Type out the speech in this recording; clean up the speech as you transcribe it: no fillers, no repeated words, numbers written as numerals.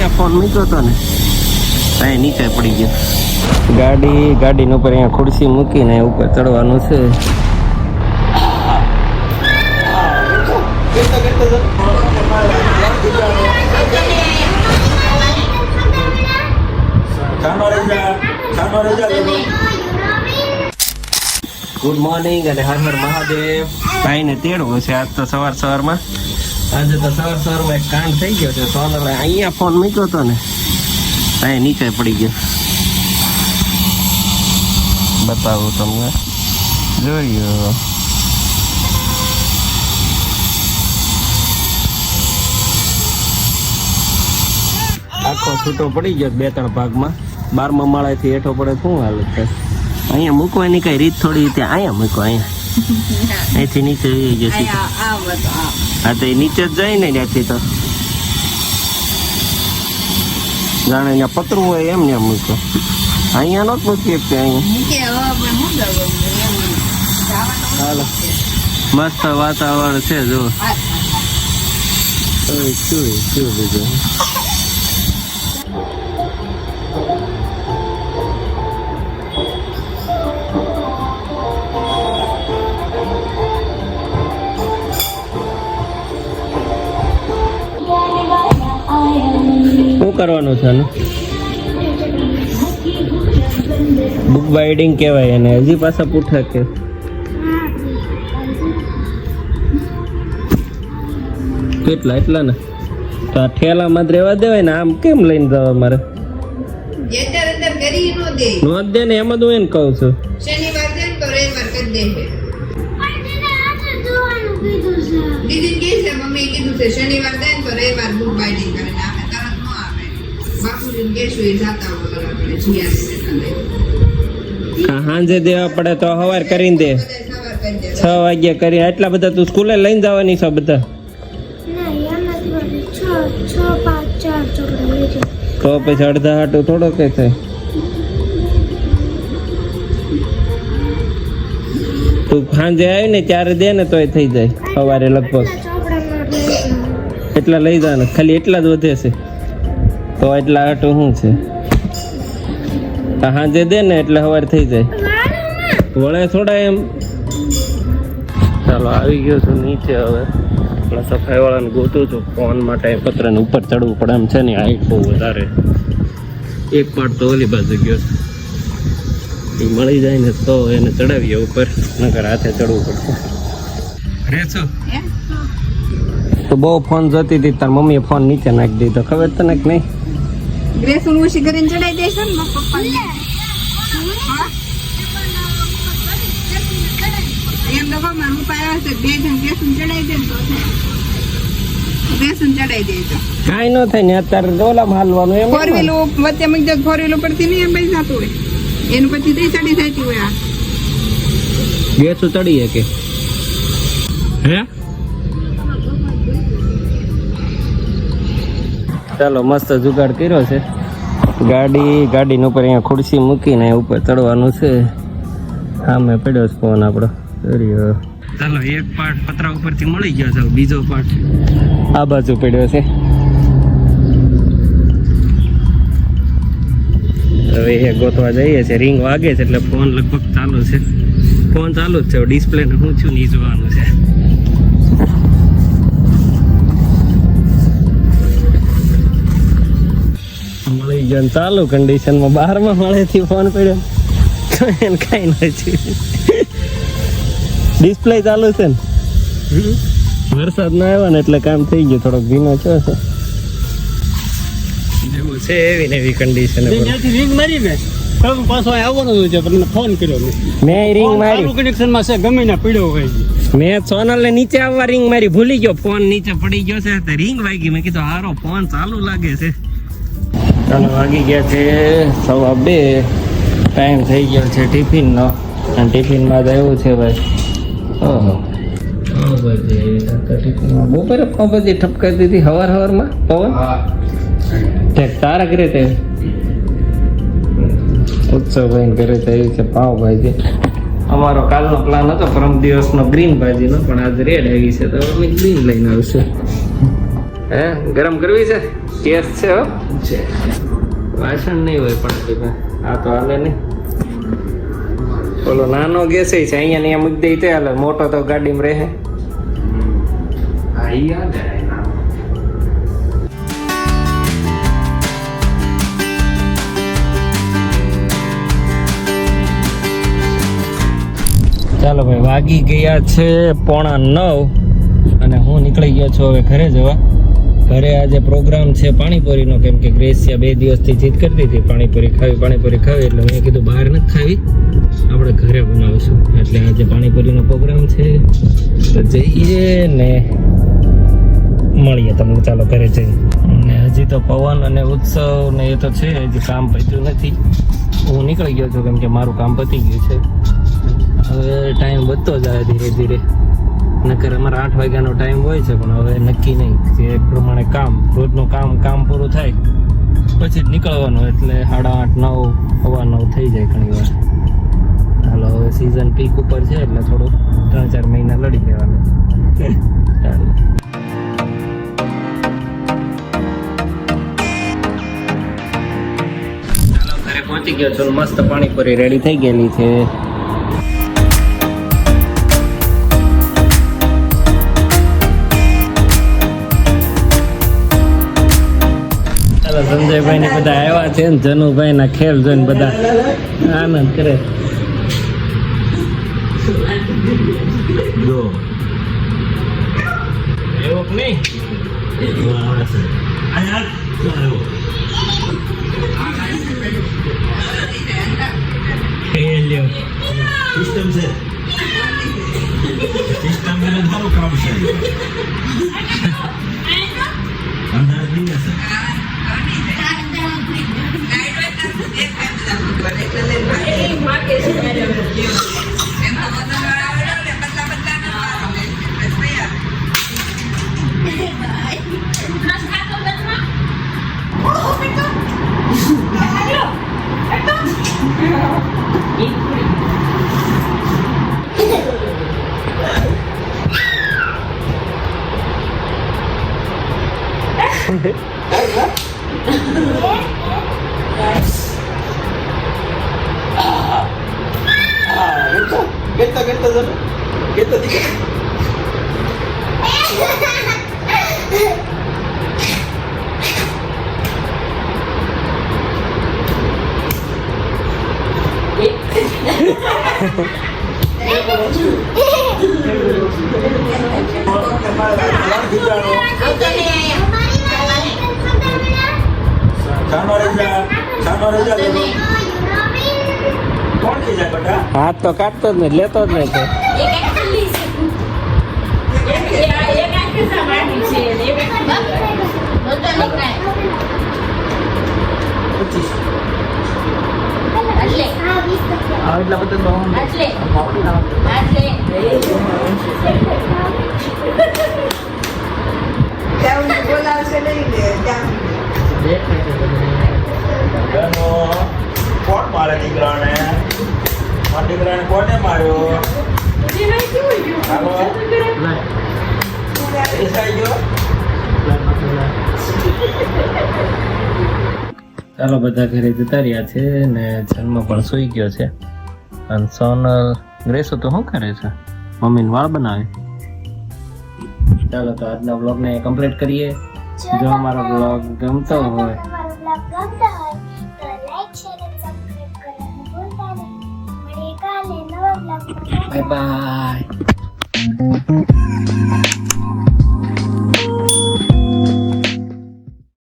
અહીંયા ફોન મૂક્યો હતો ને અહીં નીચે પડી ગયો. ગાડીનો ઉપર અહીંયા ખુરશી મૂકીને ઉપર ચડવાનું છે. ગુડ મોર્નિંગ અને હર હર મહાદેવ. ભાઈને તેડવો છે આજ તો સવારમાં. આજે તો સવારમાં એક કાંડ થઈ ગયો છે. સોનલ અહીંયા ફોન મૂક્યો હતો ને અહીં નીચે પડી ગયો. બતાવું તમને, જોયું. આખો છૂટો પડી ગયો 2-3 ભાગમાં. 12મા માળેથી હેઠો પડે શું હાલત થાય. અહીંયા મૂકવાની કઈ રીત થોડી ત્યાં અહીંયા મૂકો. અહીંયા અહીંથી નીચે જશે. હા તો એ નીચે જ જાય ને ત્યાંથી તો જાણે ત્યાં પતરું હોય એમ ને મૂકો. અહીંયા નો જ મૂકી શકતે. અહીંયા હાલો મસ્ત વાતાવરણ છે. જો શું બીજું શું કરવાનું છે? બુક બાઇડિંગ કહેવાય એને. હજી પાછા પૂઠા કે એટલા ને તો આ ઠેલામાં જ રહેવા દેવાય ને. આમ કેમ લઈને જવા મારે? નો દે ને એમ જ હું એને કહું છું. સાંજે દેવા પડે તો સવાર કરીને દે. 6 વાગ્યા કરી. એટલા બધા તું સ્કૂલે લઈને જવાની છો બધા? તો પછી અડધા હાટું થોડો કઈ થાય. તું સાંજે આવી ને ત્યારે દે ને તોય થઈ જાય. સવારે લગભગ એટલા લઈ જવાના. ખાલી એટલા જ વધે છે તો એટલા હાટું શું છે? સાંજે દે ને એટલે સવારે થઈ જાય. વળે થોડા એમ. ચાલો આવી ગયો છું નીચે. હવે સફાઈ વાળાને ગોતું છું ફોન માટે. પત્રને ઉપર ચડવું પડે એમ છે ને. હાઈટ બહુ વધારે. એક પાર્ટ તો ઓલી બાજુ ગયો છે. એ મળી જાય ને તો એને ચડાવીએ ઉપર, નકર હાથે ચડવું પડશે. રેસો તો બહુ ફોન જોતી હતી. તાર મમ્મીએ ફોન નીચે નાખી દીધો. ખબર તને કે નહીં? ગ્રેસું ઉછી કરીને ચડાઈ દેશે ને પપ્પા. એમ તો કહો મારું પાયા હશે 2 જણ ગ્રેસું ચડાઈ દે તો ગ્રેસું ચડાઈ દેજો. કાંઈ ન થાય ને. અત્યારે ડોલામાં હાલવાનું એમ. 4 વ્હીલ વચ્ચે મૂકી દો. 4 વ્હીલ ઉપરથી નહીં એમ બેસી જતું હોય. એનું પછી તે ચડી જતી હોય. આ ગેસું ચડીએ કે હે? ચાલો મસ્ત જુગાડ કર્યો છે. ગાડીનો ઉપર અહીંયા ખુરશી મૂકીને ઉપર ચડવાનું છે. સામે પડ્યો છે ફોન આપણો. ચાલો એક પાર્ટ પતરા ઉપરથી મળી ગયો છે. બીજો પાર્ટ આ બાજુ પડ્યો છે. હવે એ ગોતવા જઈએ છે. રિંગ વાગે છે એટલે ફોન લગભગ ચાલુ છે. ફોન ચાલુ જ છે. ડિસ્પ્લે ને શું થયું નહીં જોવાનું છે. મળી ગયો ચાલુ કન્ડિશનમાં. 12મા માળેથી ફોન પડ્યો તો એને કઈ નથી. ડિસ્પ્લે ચાલુ છે ને. વરસાદ ના આવ્યો ને એટલે કામ થઈ ગયું. થોડોક ભીનો છે જેવું છે. એવી ને એવી કન્ડિશન. રિંગ મારી ને પાછો આવવાનો છે પણ ફોન કર્યો મેં રિંગ મારી. કનેક્શનમાં છે ગમે ના પીડ્યો હોય. મેં સોનલ ને નીચે આવવા રિંગ મારી ભૂલી ગયો. ફોન નીચે પડી ગયો છે તો રિંગ વાગી. મેં કીધું હારો ફોન ચાલુ લાગે છે. ચાલો વાગી ગયા છે 2:15. ટાઈમ થઈ ગયો છે ટિફિનનો. અને ટિફિનમાં જ આવ્યું છે ભાઈ. ઓહો બપોરે પાવભાજી ઠપકારી દીધી સવારમાં. પવન તારા ઘરે તે ઉત્સવભાઈ ઘરે થયું છે પાવભાજી. અમારો કાલનો પ્લાન હતો પરમ દિવસનો ગ્રીન ભાજીનો, પણ આજે રેડ આવી છે તો અમે ગ્રીન લઈને આવશે. હે ગરમ કરવી છે? કેસ છે હો. વાસણ નહીં હોય પણ આ તો હાલે નહીં. ઓલો નાનો ગેસ છે અહીંયા ને અહીંયા મૂકી દઈ તો હાલે, મોટો તો ગાડીમાં રહે. હા ઈ હાલે. ચાલો ભાઈ, વાગી ગયા છે 8:45 અને હું નીકળી ગયો છું હવે ઘરે જવા. ઘરે આજે પ્રોગ્રામ છે પાણીપુરીનો, કેમ કે ગ્રેસિયા 2 દિવસથી જીદ કરતી હતી પાણીપુરી ખાવી, એટલે મેં કીધું બહાર નથી ખાવી, આપણે ઘરે બનાવીશું. એટલે આજે પાણીપુરીનો પ્રોગ્રામ છે, તો જઈએ ને મળીએ તમને. ચાલો ઘરે જઈએ. અને હજી તો પવન અને ઉત્સવ ને એ તો છે, હજી કામ પત્યું નથી. હું નીકળી ગયો છું કેમ કે મારું કામ પતી ગયું છે. હવે ટાઈમ વધતો જાય ધીરે ધીરે. નકર અમારા 8 વાગ્યાનો ટાઈમ હોય છે, પણ હવે નક્કી નહીં, જે પ્રમાણે રોજનું કામ પૂરું થાય પછી જ નીકળવાનું. એટલે 8:30, 9, 9:15 થઈ જાય ઘણી વાર. હાલો, હવે સિઝન પીક ઉપર છે એટલે થોડું 3-4 મહિના લડી લેવાનું. ચાલો ઘરે પહોંચી ગયો છું. મસ્ત પાણીપુરી રેડી થઈ ગયેલી છે. સંજયભાઈ ને બધા આવ્યા છે ને જનુભાઈ ના ખેલ જોઈને બધા આનંદ કરે. એવો નહીં સિસ્ટમ છે, સિસ્ટમ એને સારું કામ છે. અંધાર નહીં હશે. હાથ તો કાઢતો જ નહીં, લેતો જ નહીં. બોલાવશે નહીં કોણ મારે દીકરાને? મારા દીકરાને કોને માર્યો? હાલો, દેસાઈ ગયો. ચાલો બધા ઘરે જતા રહ્યા છે ને જન્મ પણ સૂઈ ગયો છે. અને સોનલ ગ્રેસો તો શું કરે છે? મમ્મીને વાળ બનાવે. ચાલો તો આજના બ્લોગને કમ્પ્લીટ કરીએ. જો અમારો બ્લોગ ગમતો હોય બાય બાય.